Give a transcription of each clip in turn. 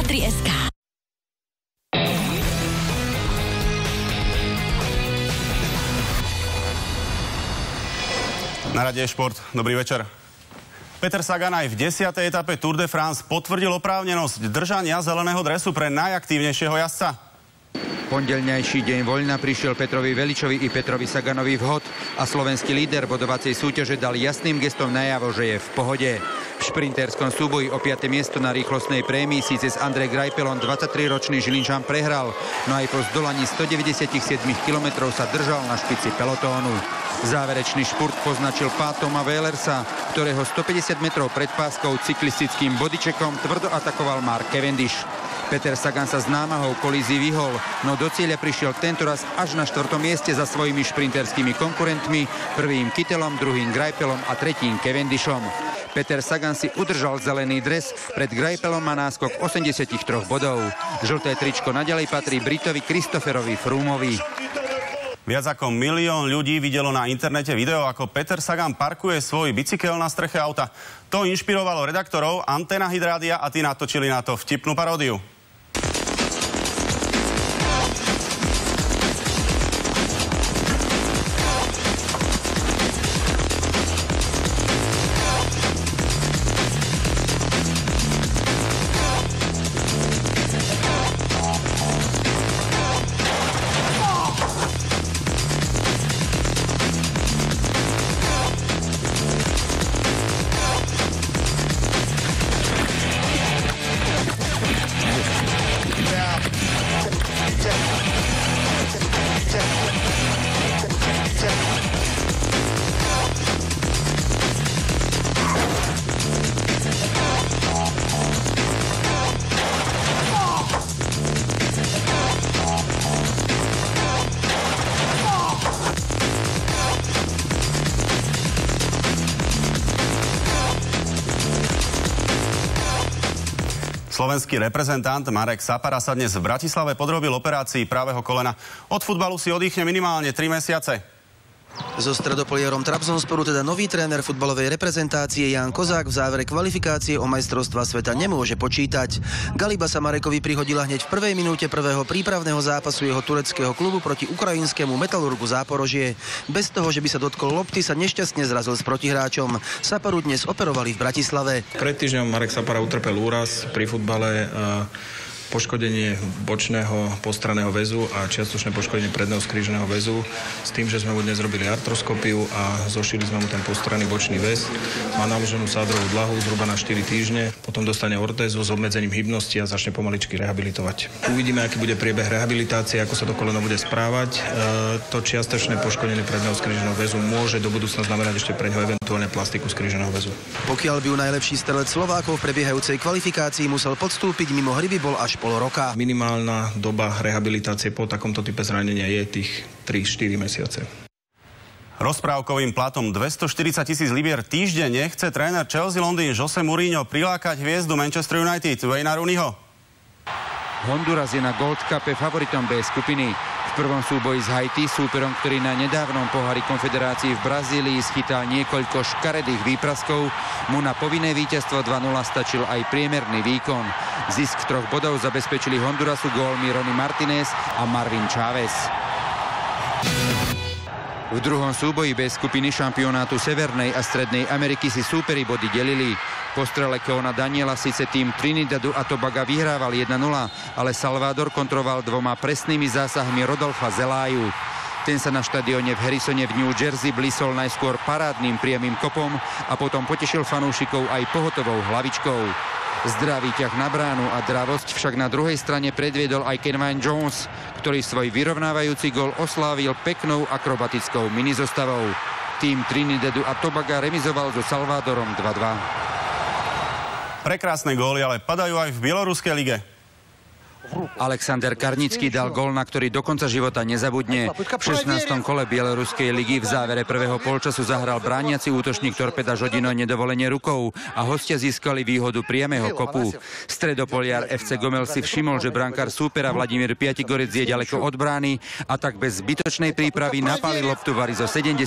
Tatry.sk. Na rade je šport. Dobrý večer. Peter Sagan aj v 10. etape Tour de France potvrdil oprávnenosť držania zeleného dresu pre najaktívnejšieho jazdca. Pondelňajší deň voľna prišiel Petrovi Veličovi i Petrovi Saganovi vhod a slovenský líder bodovacej súťaže dal jasným gestom najavo, že je v pohode. V šprinterskom súboji o 5. miesto na rýchlostnej prémii síce s Andrej Greipelom 23-ročný Žilinčan prehral, no aj po zdolaní 197 km sa držal na špici pelotónu. Záverečný špurt poznačil pád Toma Wehlersa, ktorého 150 metrov pred páskou cyklistickým bodyčekom tvrdo atakoval Mark Cavendish. Peter Sagan sa s námahou kolízií vyhol, no do cieľa prišiel tentoraz až na 4. mieste za svojimi šprinterskými konkurentmi, prvým Kittelom, druhým Greipelom a tretím Cavendishom. Peter Sagan si udržal zelený dres, pred Greipelom má náskok 83 bodov. Žlté tričko naďalej patrí Britovi Christopherovi Froomovi. Viac ako 1 milión ľudí videlo na internete video, ako Peter Sagan parkuje svoj bicykel na streche auta. To inšpirovalo redaktorov Antena Hydrádia a tí natočili na to vtipnú paródiu. Slovenský reprezentant Marek Sapara sa dnes v Bratislave podrobil operácii pravého kolena. Od futbalu si oddychne minimálne 3 mesiace. So stredopoliarom Trabzonsporu teda nový tréner futbalovej reprezentácie Ján Kozák v závere kvalifikácie o majstrovstvá sveta nemôže počítať. Galiba sa Marekovi prihodila hneď v prvej minúte prvého prípravného zápasu jeho tureckého klubu proti ukrajinskému Metalurgu Záporožie. Bez toho, že by sa dotkol lopty, sa nešťastne zrazil s protihráčom. Saparu dnes operovali v Bratislave. Pred týždňom Marek Sapara utrpel úraz pri futbale, poškodenie bočného postranného väzu a čiastočné poškodenie predného skríženého väzu s tým, že sme mu dnes robili artroskopiu a zošili sme mu ten postranný bočný väz. Má naloženú sádrovú dlahu zhruba na 4 týždne, potom dostane ortézu s obmedzením hybnosti a začne pomaličky rehabilitovať. Uvidíme, aký bude priebeh rehabilitácie, ako sa to koleno bude správať. To čiastočné poškodenie predného skríženého väzu môže do budúcna znamenať ešte pre ňo eventuálne plastiku skríženého väzu. Pokiaľ by najlepší strelec Slovákov v prebiehajúcej kvalifikácii musel podstúpiť mimo hry, by bol až pol roka. Minimálna doba rehabilitácie po takomto type zranenia je tých 3-4 mesiace. Rozprávkovým platom 240 000 libier týždenne chce tréner Chelsea Londýn Jose Mourinho prilákať hviezdu Manchester United Wayna Rooneyho. Honduras je na Gold Cupe favoritom B skupiny. V prvom súboji s Haiti, súperom, ktorý na nedávnom pohári konfederácií v Brazílii schytal niekoľko škaredých výpraskov, mu na povinné víťazstvo 2-0 stačil aj priemerný výkon. Zisk 3 bodov zabezpečili Hondurasu gólmi Ronny Martinez a Marvin Chávez. V druhom súboji bez skupiny šampionátu Severnej a Strednej Ameriky si súperi body delili. Po strele Keona Daniela síce tým Trinidadu a Tobaga vyhrával 1-0, ale Salvador kontroval 2 presnými zásahmi Rodolfa Zeláju. Ten sa na štadióne v Harrisone v New Jersey blisol najskôr parádnym priamym kopom a potom potešil fanúšikov aj pohotovou hlavičkou. Zdravý ťah na bránu a dravosť však na druhej strane predviedol aj Kenvin Jones, ktorý svoj vyrovnávajúci gól oslávil peknou akrobatickou minizostavou. Tým Trinidadu a Tobaga remizoval so Salvadorom 2-2. Prekrásne góly ale padajú aj v bieloruskej lige. Alexander Karnický dal gól, na ktorý do konca života nezabudne. V 16. kole Bieloruskej ligy v závere prvého polčasu zahral brániaci útočník Torpeda Žodino nedovolenie rukou a hostia získali výhodu priameho kopu. Stredopoliar FC Gomel si všimol, že brankár súpera Vladimír Piatigorec je ďaleko od brány a tak bez zbytočnej prípravy napálil loptu vari zo 70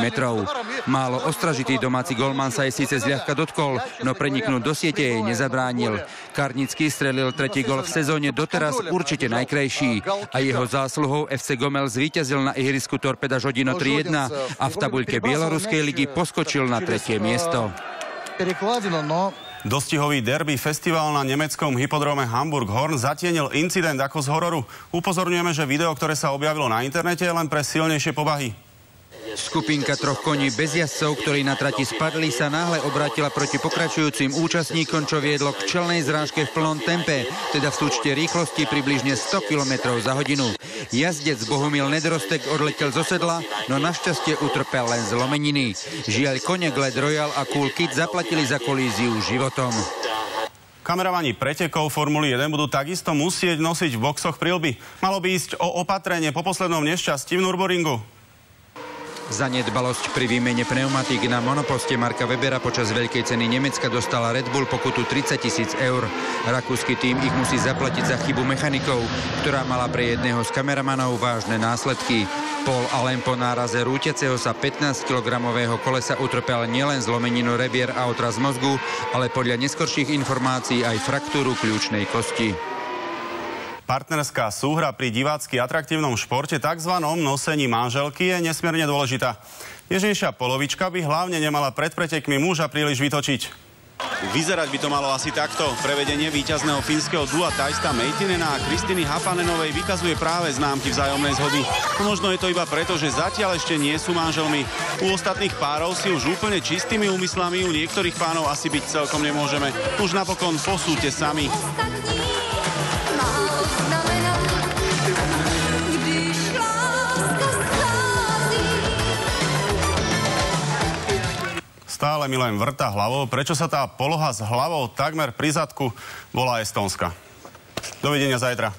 metrov. Málo ostražitý domáci golman sa jej síce zľahka dotkol, no preniknúť do siete jej nezabránil. Karnický strelil tretí gól v sezóne, doteraz určite najkrajší, a jeho zásluhou FC Gomel zvíťazil na ihrisku Torpeda Žodino 3-1 a v tabuľke Bieloruskej ligy poskočil na 3. miesto. Dostihový derby festival na nemeckom hypodróme Hamburg-Horn zatienil incident ako z hororu. Upozorňujeme, že video, ktoré sa objavilo na internete, je len pre silnejšie povahy. Skupinka troch koní bez jazdcov, ktorí na trati spadli, sa náhle obrátila proti pokračujúcim účastníkom, čo viedlo k čelnej zrážke v plnom tempe, teda v súčte rýchlosti približne 100 km za hodinu. Jazdec Bohumil Nedrostek odletel zo sedla, no našťastie utrpel len zlomeniny. Žiaľ, kone Glad Royal a Cool Kid zaplatili za kolíziu životom. Kameramani pretekov Formuly 1 budú takisto musieť nosiť v boxoch prilby. Malo by ísť o opatrenie po poslednom nešťastí v Nürburgringu. Za nedbalosť pri výmene pneumatík na monoposte Marka Webera počas veľkej ceny Nemecka dostala Red Bull pokutu 30 000 eur. Rakúsky tím ich musí zaplatiť za chybu mechanikov, ktorá mala pre jedného z kameramanov vážne následky. Paul Allen po náraze rútiaceho sa 15-kilogramového kolesa utrpel nielen zlomeninu rebier a otras mozgu, ale podľa neskorších informácií aj fraktúru kľúčnej kosti. Partnerská súhra pri divácky atraktívnom športe, takzvanom nosení manželky, je nesmierne dôležitá. Nežnejšia polovička by hlavne nemala pred pretekmi muža príliš vytočiť. Vyzerať by to malo asi takto. Prevedenie víťazného fínskeho dua Tajsta Meitinena a Kristiny Hapanenovej vykazuje práve známky vzájomnej zhody. Možno je to iba preto, že zatiaľ ešte nie sú manželmi. U ostatných párov si už úplne čistými úmyslami, u niektorých pánov asi byť celkom nemôžeme. Už napokon posúďte sami. Stále mi len vrta hlavou, prečo sa tá poloha s hlavou takmer pri zadku volá estónska. Dovidenia zajtra.